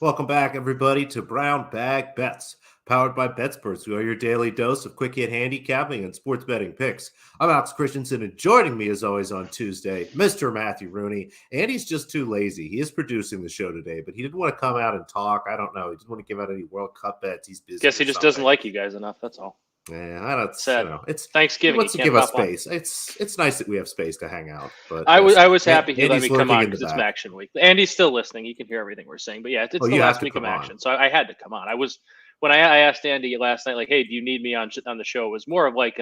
Welcome back, everybody, to Brown Bag Bets, powered by BetSperts, who are your daily dose of quick hit handicapping and sports betting picks. I'm Alex Christensen, and joining me, as always, on Tuesday, Mr. Matthew Rooney. And he's just too lazy. He is producing the show today, but he didn't want to come out and talk. I don't know. He didn't want to give out any World Cup bets. He's busy. Guess he just doesn't like you guys enough. That's all. Yeah, I don't. Sad. It's Thanksgiving. He wants to give us space. It's nice that we have space to hang out. But I was happy he let me come on because it's MACtion week. Andy's still listening. He can hear everything we're saying. But yeah, it's the last week of MACtion, so I had to come on. When I asked Andy last night, like, hey, do you need me on the show? It was more of like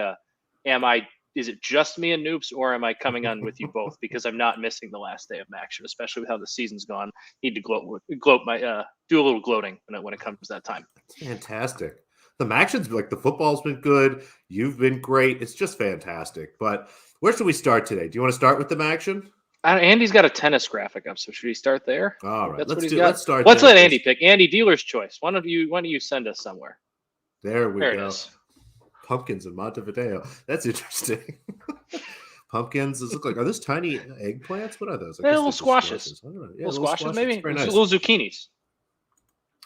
is it just me and Noobs, or am I coming on with you both? Because I'm not missing the last day of MACtion, especially with how the season's gone. Need to do a little gloating when it comes to that time. Fantastic. The MACtion's like the football's been good. You've been great. It's just fantastic. But where should we start today? Do you want to start with the MACtion? Andy's got a tennis graphic up, so should we start there? All right, let's start. Let's let Andy pick. Andy, dealer's choice. Why don't you send us somewhere? There we go. It is. Pumpkins in Montevideo. That's interesting. Pumpkins. Those look like, are those tiny eggplants? What are those? Little squashes. Yeah, little squashes, maybe. Nice. Little zucchinis.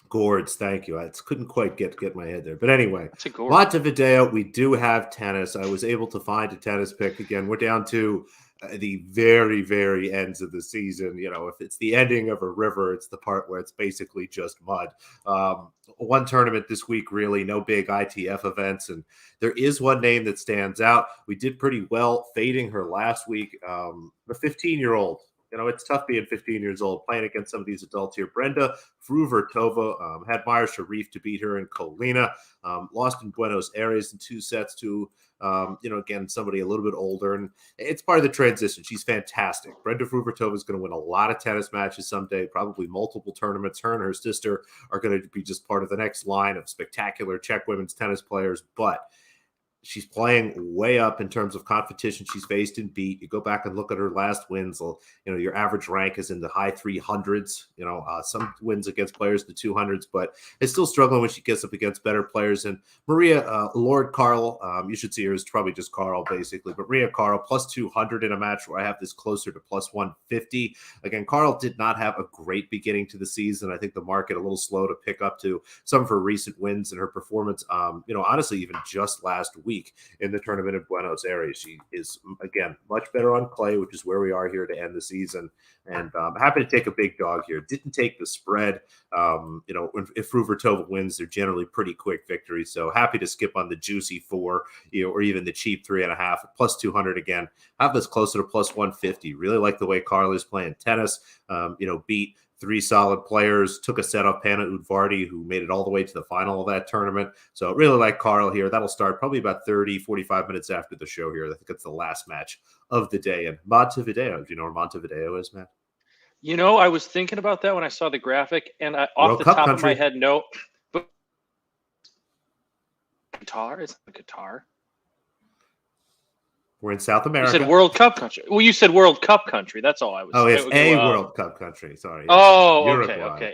Gourds, thank you. I couldn't quite get my head there. But anyway, gourd. Montevideo, we do have tennis. I was able to find a tennis pick. Again, we're down to the very, very ends of the season. You know, if it's the ending of a river, it's the part where it's basically just mud. One tournament this week, really, no big ITF events. And there is one name that stands out. We did pretty well fading her last week. The 15-year-old. You know, it's tough being 15 years old, playing against some of these adults here. Brenda Fruhvirtova had Maya Sharif to beat her in Colina, lost in Buenos Aires in 2 sets to, again, somebody a little bit older. And it's part of the transition. She's fantastic. Brenda Fruhvirtova is going to win a lot of tennis matches someday, probably multiple tournaments. Her and her sister are going to be just part of the next line of spectacular Czech women's tennis players. But she's playing way up in terms of competition she's faced and beat. You go back and look at her last wins. Your average rank is in the high 300s. Some wins against players in the 200s, but it's still struggling when she gets up against better players. And Maria Lord Carl, you should see her as probably just Carl basically, but Maria Carl plus 200 in a match where I have this closer to plus 150. Again, Carl did not have a great beginning to the season. I think the market a little slow to pick up to some of her recent wins and her performance. Honestly, even just last week in the tournament in Buenos Aires. She is, again, much better on clay, which is where we are here to end the season. And I'm happy to take a big dog here. Didn't take the spread. If Fruhvirtova wins, they're generally pretty quick victories. So happy to skip on the juicy 4, or even the cheap 3.5, plus 200 again. Have this closer to plus 150. Really like the way Carl is playing tennis. Beat 3 solid players, took a set off Panna Udvardy, who made it all the way to the final of that tournament. So really like Carl here. That'll start probably about 30, 45 minutes after the show here. I think it's the last match of the day. And Montevideo, do you know where Montevideo is, Matt? I was thinking about that when I saw the graphic, and off the top of my head, no. But Qatar? It's not Qatar. We're in South America. You said World Cup country. Well, you said World Cup country. That's all I was. Oh, it's World Cup country. Sorry. Oh, Uruguay. Okay.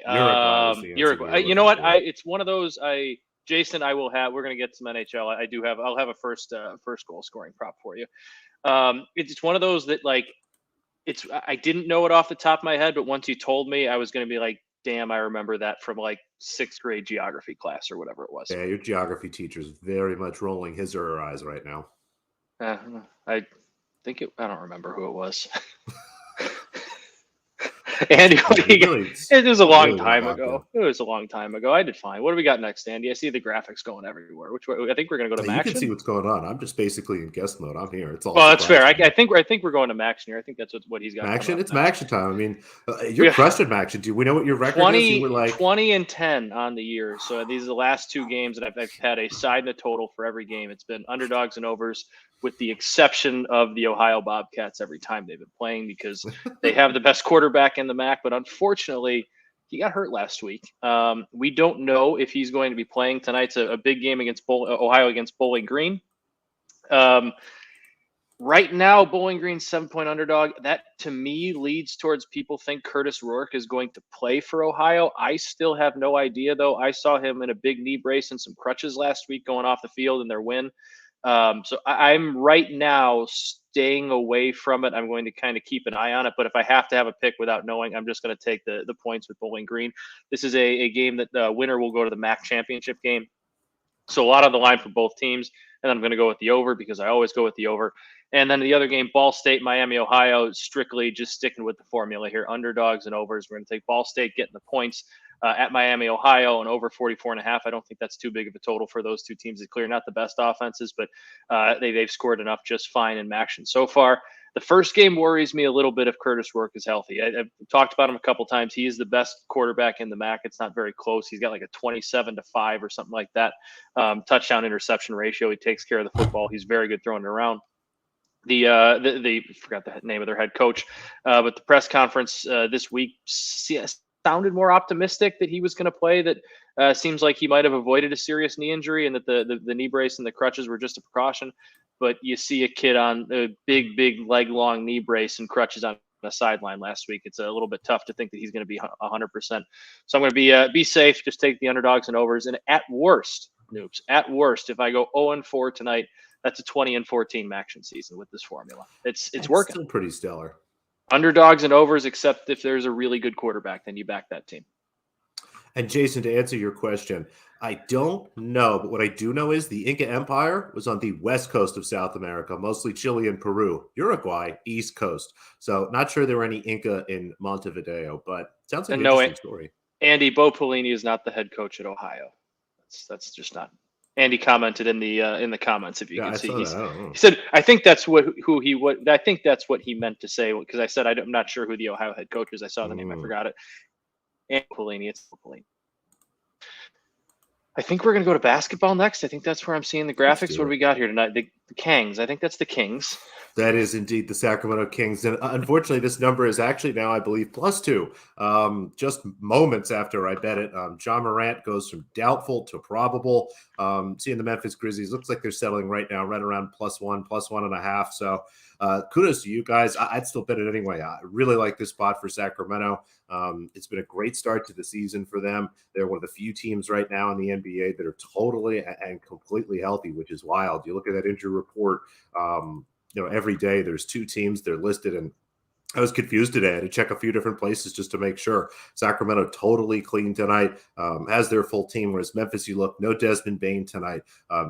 Uruguay. You know what? It's one of those. Jason, I will have. We're going to get some NHL. I'll have a first goal scoring prop for you. It's one of those that I didn't know it off the top of my head, but once you told me, I was going to be like, damn, I remember that from 6th grade geography class or whatever it was. Yeah, your geography teacher is very much rolling his or her eyes right now. I don't remember who it was. Andy, it was a long time ago. It was a long time ago. I did fine. What do we got next, Andy? I see the graphics going everywhere. Which way? I think we're going to go to MACtion. You can see what's going on. I'm just basically in guest mode. I'm here. It's all. Well, that's fair. I think we're going to MACtion here. I think that's what he's got. MACtion. It's MACtion time. I mean, you're crushed at MACtion. Do we know what your record is? You were 20-10 on the year. So these are the last 2 games, and I've had a side and a total for every game. It's been underdogs and overs, with the exception of the Ohio Bobcats every time they've been playing, because they have the best quarterback in the MAC. But unfortunately, he got hurt last week. We don't know if he's going to be playing. Tonight's a big game against Ohio against Bowling Green. Right now, Bowling Green's 7-point underdog. That, to me, leads towards people think Curtis Rourke is going to play for Ohio. I still have no idea, though. I saw him in a big knee brace and some crutches last week going off the field in their win. So I'm right now staying away from it. I'm going to kind of keep an eye on it. But if I have to have a pick without knowing, I'm just going to take the points with Bowling Green. This is a game that the winner will go to the MAC championship game. So a lot on the line for both teams. And I'm going to go with the over because I always go with the over. And then the other game, Ball State, Miami, Ohio, strictly just sticking with the formula here. Underdogs and overs. We're going to take Ball State getting the points at Miami, Ohio, and over 44.5. I don't think that's too big of a total for those two teams to clear. Not the best offenses, but they've scored enough just fine in MACtion so far. The first game worries me a little bit if Curtis Rourke is healthy. I've talked about him a couple times. He is the best quarterback in the MAC. It's not very close. He's got like a 27-5 or something like that touchdown interception ratio. He takes care of the football. He's very good throwing it around. The forgot the name of their head coach, but the press conference this week sounded more optimistic that he was going to play. That seems like he might have avoided a serious knee injury and that the knee brace and the crutches were just a precaution. But you see a kid on a big leg long knee brace and crutches on the sideline last week. It's a little bit tough to think that he's going to be 100%. So I'm going to be safe. Just take the underdogs and overs. And at worst, noobs, at worst, if I go 0-4 tonight, that's a 20-14 MACtion season with this formula. It's working. Still pretty stellar. Underdogs and overs, except if there's a really good quarterback, then you back that team. And Jason, to answer your question, I don't know, but what I do know is the Inca Empire was on the west coast of South America, mostly Chile and Peru. Uruguay, east coast. So not sure there were any Inca in Montevideo, but sounds like an interesting story. Andy, Bo Pelini is not the head coach at Ohio. That's just not. Andy commented in the comments, if you can see. He said, "I think that's what he meant to say," because I said I'm not sure who the Ohio head coach is. I saw the name, I forgot it. And Pelini, it's Pelini. I think we're going to go to basketball next. I think that's where I'm seeing the graphics. What do we got here tonight? The Kings. I think that's the Kings. That is indeed the Sacramento Kings. And unfortunately, this number is actually now, I believe, +2. Just moments after I bet it. John Morant goes from doubtful to probable. Seeing the Memphis Grizzlies, looks like they're settling right now, right around +1, +1.5. So kudos to you guys. I'd still bet it anyway. I really like this spot for Sacramento. It's been a great start to the season for them. They're one of the few teams right now in the NBA that are totally and completely healthy, which is wild. You look at that injury report, every day there's two teams they're listed, and I was confused today. I had to check a few different places just to make sure. Sacramento totally clean tonight, has their full team, whereas Memphis, you look, no Desmond Bane tonight.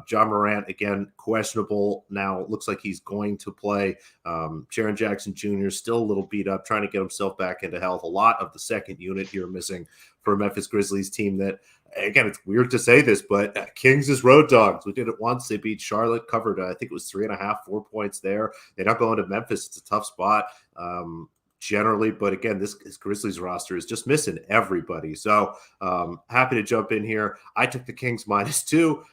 John Morant, again, questionable now. Looks like he's going to play. Jaren Jackson Jr. still a little beat up, trying to get himself back into health. A lot of the second unit here missing for a Memphis Grizzlies team that, again, it's weird to say this, but Kings is road dogs. We did it once. They beat Charlotte, covered, I think it was 3.5, 4 points there. They're not going to Memphis. It's a tough spot generally. But again, this Grizzlies roster is just missing everybody. So happy to jump in here. I took the Kings -2.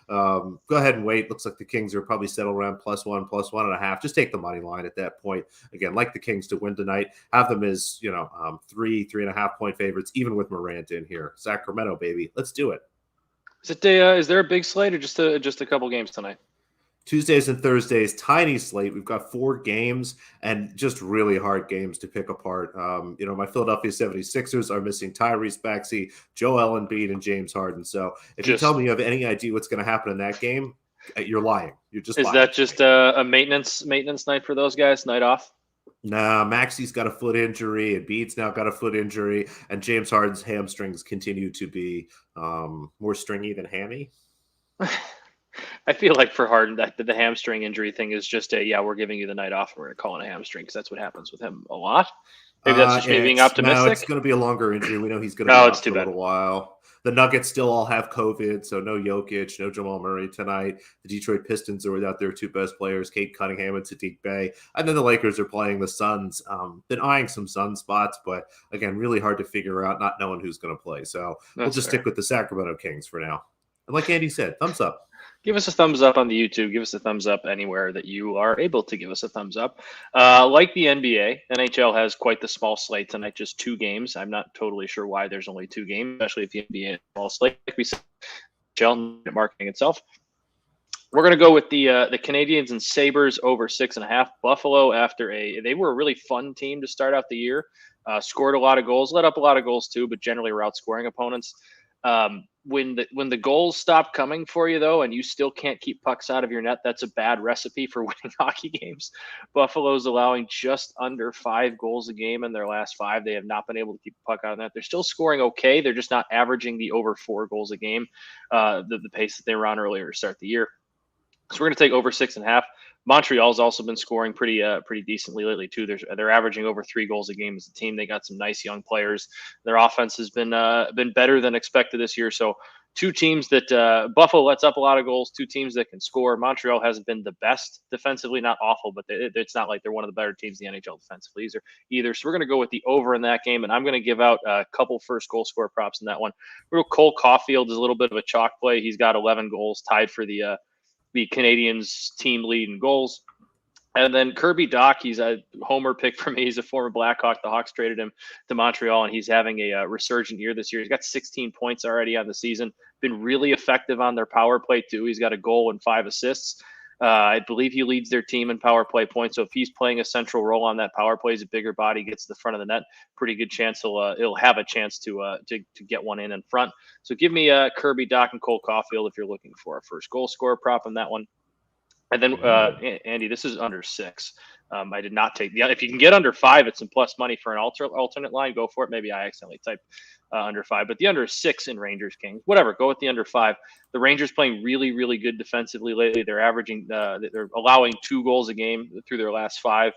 Go ahead and wait. Looks like the Kings are probably settled around +1, +1.5. Just take the money line at that point. Again, like the Kings to win tonight. Have them as, 3.5 point favorites, even with Morant in here. Sacramento, baby. Let's do it. Is there a big slate or just a couple games tonight? Tuesdays and Thursdays, tiny slate. We've got 4 games and just really hard games to pick apart. My Philadelphia 76ers are missing Tyrese Maxey, Joel Embiid, and James Harden. So if you tell me you have any idea what's going to happen in that game, you're lying. You're just lying. Is that just a maintenance night for those guys, night off? Nah, Maxey's got a foot injury, and Embiid's now got a foot injury, and James Harden's hamstrings continue to be more stringy than hammy. I feel like for Harden, that the hamstring injury thing is just we're giving you the night off. We're going to call it a hamstring because that's what happens with him a lot. Maybe that's just me being optimistic. No, it's going to be a longer injury. We know he's going to be out for a little while. The Nuggets still all have COVID, so no Jokic, no Jamal Murray tonight. The Detroit Pistons are without their 2 best players, Kate Cunningham and Sadiq Bey. And then the Lakers are playing the Suns. Been eyeing some Sun spots, but again, really hard to figure out, not knowing who's going to play. So we'll just stick with the Sacramento Kings for now. And like Andy said, thumbs up. Give us a thumbs up on the YouTube. Give us a thumbs up anywhere that you are able to give us a thumbs up. Like the NBA, NHL has quite the small slate tonight, just 2 games. I'm not totally sure why there's only 2 games, especially if the NBA is small slate. Like we said, NHL marketing itself. We're going to go with the Canadians and Sabres over 6.5. Buffalo, they were a really fun team to start out the year. Scored a lot of goals, let up a lot of goals too, but generally were outscoring opponents. when the goals stop coming for you, though, and you still can't keep pucks out of your net, that's a bad recipe for winning hockey games. Buffalo's allowing just under 5 goals a game in their last 5. They have not been able to keep the puck out of net. They're still scoring okay. They're just not averaging the over 4 goals a game, the pace that they were on earlier to start the year. So we're going to take over 6.5. Montreal's also been scoring pretty decently lately too. They're averaging over 3 goals a game as a team. They got some nice young players. Their offense has been better than expected this year. So 2 teams that Buffalo lets up a lot of goals. 2 teams that can score. Montreal hasn't been the best defensively, not awful, but it's not like they're one of the better teams in the NHL defensively either. So we're going to go with the over in that game, and I'm going to give out a couple first goal score props in that one. Cole Caulfield is a little bit of a chalk play. He's got 11 goals, tied for the Canadians team lead in goals. And then Kirby Dach, he's a homer pick for me. He's a former Blackhawk. The Hawks traded him to Montreal, and he's having a resurgent year this year. He's got 16 points already on the season. Been really effective on their power play, too. He's got a goal and 5 assists. I believe he leads their team in power play points. So if he's playing a central role on that power play, he's a bigger body, gets to the front of the net, pretty good chance he'll have a chance to get one in front. So give me Kirby Dach and Cole Caulfield if you're looking for a first goal scorer prop on that one. And then Andy, this is under 6. I did not take if you can get under 5, it's some plus money for an alternate line. Go for it. Maybe I accidentally typed under 5, but the under 6 in Rangers Kings, whatever. Go with the under 5. The Rangers playing really, really good defensively lately. They're averaging, they're allowing 2 goals a game through their last 5.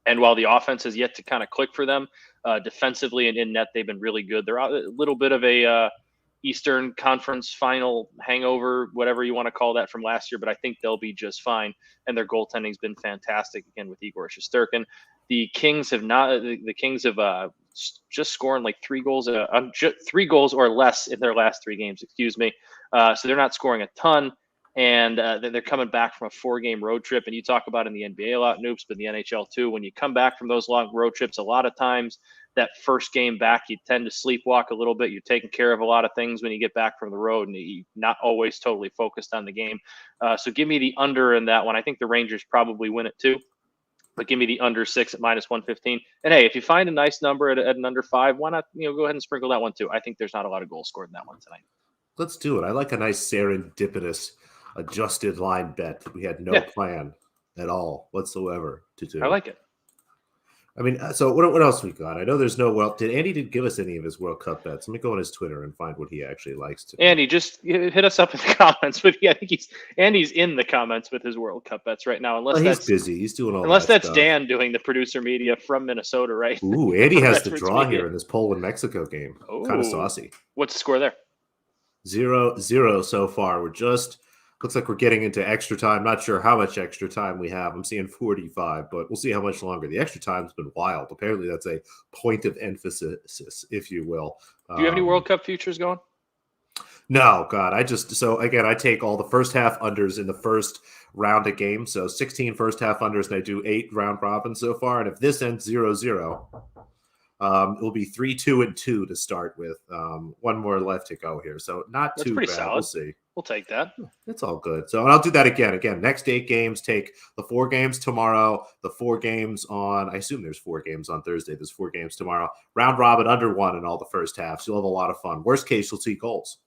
And while the offense has yet to kind of click for them, defensively and in net, they've been really good. They're a little bit of a Eastern Conference final hangover, whatever you want to call that, from last year, but I think they'll be just fine. And their goaltending's been fantastic again with Igor Shesterkin. The Kings have just scoring like 3 goals, 3 goals or less in their last 3 games. Excuse me. So they're not scoring a ton, and they're coming back from a 4-game road trip. And you talk about in the NBA a lot, Noops, but in the NHL too. When you come back from those long road trips, a lot of times that first game back, you tend to sleepwalk a little bit. You're taking care of a lot of things when you get back from the road, and you're not always totally focused on the game. So give me the under in that one. I think the Rangers probably win it too, but give me the under 6 at -115. And hey, if you find a nice number at an under 5, why not go ahead and sprinkle that one too? I think there's not a lot of goals scored in that one tonight. Let's do it. I like a nice serendipitous adjusted line bet that we had no plan at all whatsoever to do. I like it. I mean, so what else we got? I know there's no Andy didn't give us any of his World Cup bets. Let me go on his Twitter and find what he actually likes to do. Andy, just hit us up in the comments. But yeah, I think Andy's in the comments with his World Cup bets right now. Unless he's busy. He's doing all unless that's stuff. Dan doing the producer media from Minnesota, right? Ooh, Andy has the draw here in this Poland-Mexico game. Kind of saucy. What's the score there? 0-0 so far. Looks like we're getting into extra time. Not sure how much extra time we have. I'm seeing 45, but we'll see how much longer. The extra time's been wild. Apparently, that's a point of emphasis, if you will. Do you have any World Cup futures going? No, God. I take all the first half unders in the first round of games. So 16 first half unders, and I do 8 round robins so far. And if this ends 0-0, it will be 3-2-2 to start with. One more left to go here. So that's too bad. Solid. We'll see. We'll take that. It's all good. So, and I'll do that again. Next 8 games, take the 4 games tomorrow, the 4 games on, I assume there's 4 games on Thursday. There's 4 games tomorrow. Round robin under 1 in all the first halves. You'll have a lot of fun. Worst case, you'll see goals.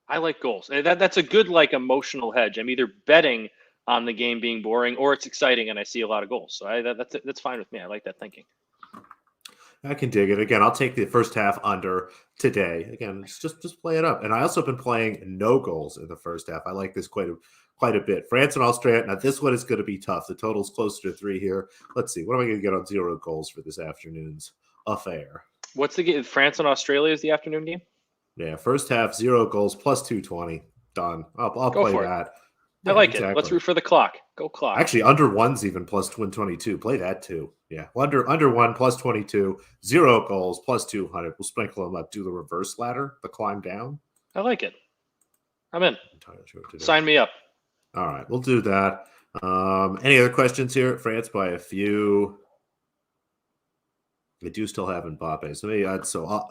I like goals. That's a good, emotional hedge. I'm either betting on the game being boring or it's exciting and I see a lot of goals. So that's fine with me. I like that thinking. I can dig it. Again, I'll take the first half under today. Again, just play it up. And I also have been playing no goals in the first half. I like this quite a bit. France and Australia. Now, this one is going to be tough. The total's closer to 3 here. Let's see. What am I going to get on 0 goals for this afternoon's affair? What's the game? France and Australia is the afternoon game? Yeah, first half, 0 goals, plus 220. Done. I'll play that. I like it. Let's root for the clock. Go clock. Actually, under 1's even plus 122. Play that too. Yeah, under 1 plus 22, 0 goals plus 200. We'll sprinkle them up. Do the reverse ladder, the climb down. I like it. I'm in. Sign me up. All right, we'll do that. Any other questions here? France by a few. They do still have Mbappe. So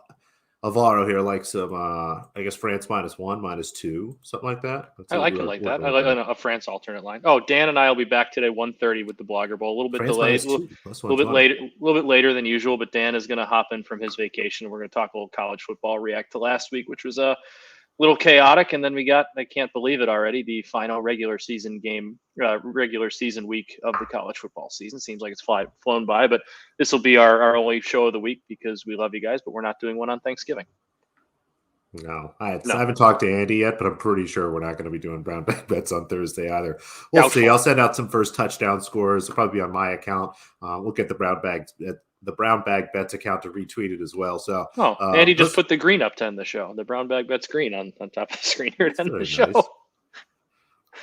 Alvaro here likes some, I guess France -1, -2, something like that. I like that. I like a France alternate line. Oh, Dan and I will be back today 1:30 with the Blogger Bowl. A little bit France delayed, a little bit later than usual. But Dan is going to hop in from his vacation. We're going to talk a little college football, react to last week, which was little chaotic, and then we got, I can't believe it already, the final regular season week of the college football season. Seems like it's flown by, but this will be our only show of the week because we love you guys, but we're not doing one on Thanksgiving. No, I haven't talked to Andy yet, but I'm pretty sure we're not going to be doing brown bag bets on Thursday either. We'll see. I'll send out some first touchdown scores. It'll probably be on my account. We'll get the brown bag bets account to retweet it as well. So, Andy just put the green up to end the show. The brown bag bets green on top of the screen here to end the show. Nice.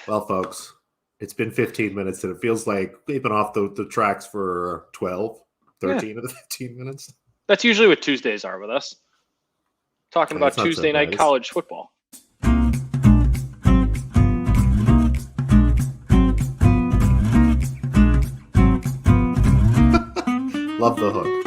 Well, folks, it's been 15 minutes, and it feels like we've been off the tracks for 12, 13 of the 15 minutes. That's usually what Tuesdays are with us. Talking about Tuesday night college football. Love the hook.